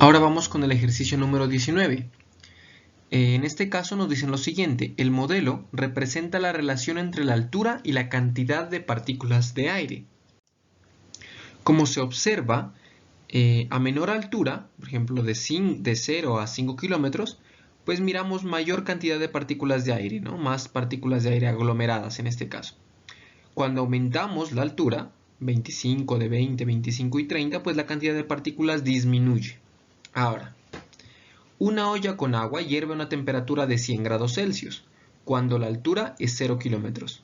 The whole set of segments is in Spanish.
Ahora vamos con el ejercicio número 19. En este caso nos dicen lo siguiente: el modelo representa la relación entre la altura y la cantidad de partículas de aire. Como se observa, a menor altura, por ejemplo de 0 a 5 kilómetros, pues miramos mayor cantidad de partículas de aire, ¿no? Más partículas de aire aglomeradas en este caso. Cuando aumentamos la altura, 25, de 20, 25 y 30, pues la cantidad de partículas disminuye. Ahora, una olla con agua hierve a una temperatura de 100 grados Celsius, cuando la altura es 0 kilómetros.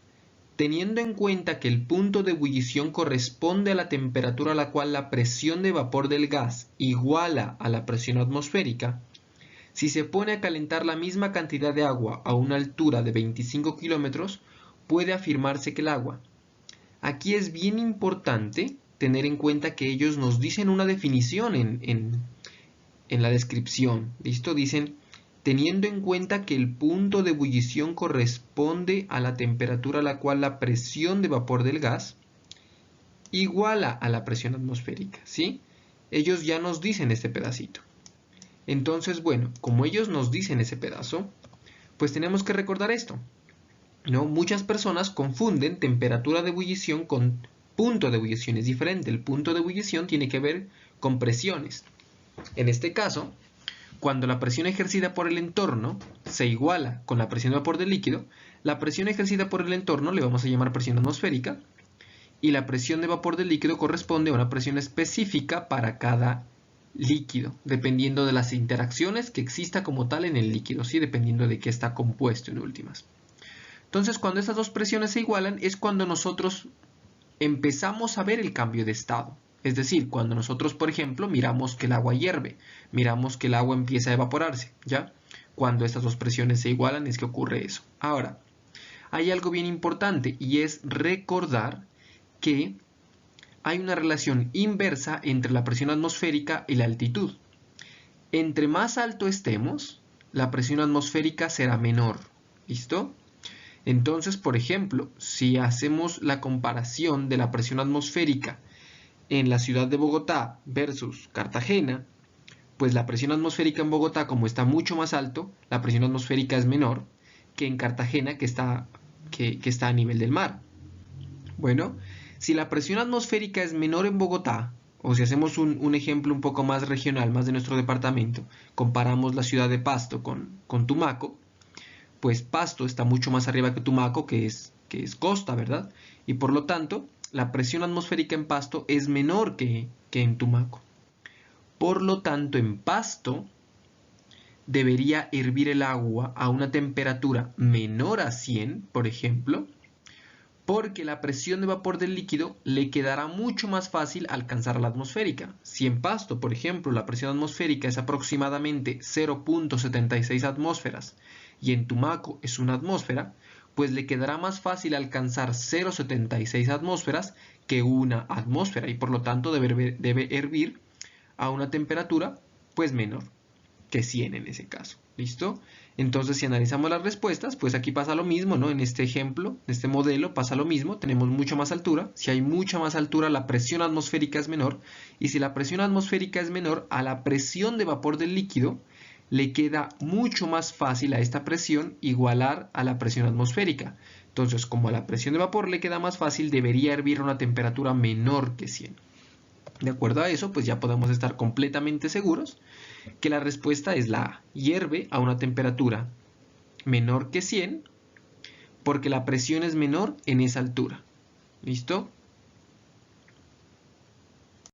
Teniendo en cuenta que el punto de ebullición corresponde a la temperatura a la cual la presión de vapor del gas iguala a la presión atmosférica, si se pone a calentar la misma cantidad de agua a una altura de 25 kilómetros, puede afirmarse que el agua. Aquí es bien importante tener en cuenta que ellos nos dicen una definición en la descripción. ¿Listo? Dicen, teniendo en cuenta que el punto de ebullición corresponde a la temperatura a la cual la presión de vapor del gas iguala a la presión atmosférica, ¿sí? Ellos ya nos dicen este pedacito. Entonces, bueno, como ellos nos dicen ese pedazo, pues tenemos que recordar esto, ¿no? Muchas personas confunden temperatura de ebullición con punto de ebullición. Es diferente. El punto de ebullición tiene que ver con presiones. En este caso, cuando la presión ejercida por el entorno se iguala con la presión de vapor del líquido, la presión ejercida por el entorno le vamos a llamar presión atmosférica, y la presión de vapor del líquido corresponde a una presión específica para cada líquido, dependiendo de las interacciones que exista como tal en el líquido, ¿sí? Dependiendo de qué está compuesto en últimas. Entonces, cuando estas dos presiones se igualan, es cuando nosotros empezamos a ver el cambio de estado. Es decir, cuando nosotros, por ejemplo, miramos que el agua hierve, miramos que el agua empieza a evaporarse, ¿ya? Cuando estas dos presiones se igualan es que ocurre eso. Ahora, hay algo bien importante y es recordar que hay una relación inversa entre la presión atmosférica y la altitud. Entre más alto estemos, la presión atmosférica será menor. ¿Listo? Entonces, por ejemplo, si hacemos la comparación de la presión atmosférica en la ciudad de Bogotá versus Cartagena, pues la presión atmosférica en Bogotá, como está mucho más alto, la presión atmosférica es menor que en Cartagena, que está a nivel del mar. Bueno, si la presión atmosférica es menor en Bogotá, o si hacemos un ejemplo un poco más regional, más de nuestro departamento, comparamos la ciudad de Pasto con Tumaco, pues Pasto está mucho más arriba que Tumaco, que es costa, ¿verdad? Y por lo tanto, la presión atmosférica en Pasto es menor que en Tumaco. Por lo tanto, en Pasto debería hervir el agua a una temperatura menor a 100, por ejemplo, porque la presión de vapor del líquido le quedará mucho más fácil alcanzar la atmosférica. Si en Pasto, por ejemplo, la presión atmosférica es aproximadamente 0.76 atmósferas y en Tumaco es una atmósfera, pues le quedará más fácil alcanzar 0.76 atmósferas que una atmósfera, y por lo tanto debe hervir a una temperatura pues menor que 100 en ese caso. ¿Listo? Entonces, si analizamos las respuestas, pues aquí pasa lo mismo, ¿no? En este ejemplo, en este modelo, pasa lo mismo. Tenemos mucha más altura. Si hay mucha más altura, la presión atmosférica es menor. Y si la presión atmosférica es menor, a la presión de vapor del líquido le queda mucho más fácil a esta presión igualar a la presión atmosférica. Entonces, como a la presión de vapor le queda más fácil, debería hervir a una temperatura menor que 100. De acuerdo a eso, pues ya podemos estar completamente seguros que la respuesta es la A. Hierve a una temperatura menor que 100 porque la presión es menor en esa altura. ¿Listo?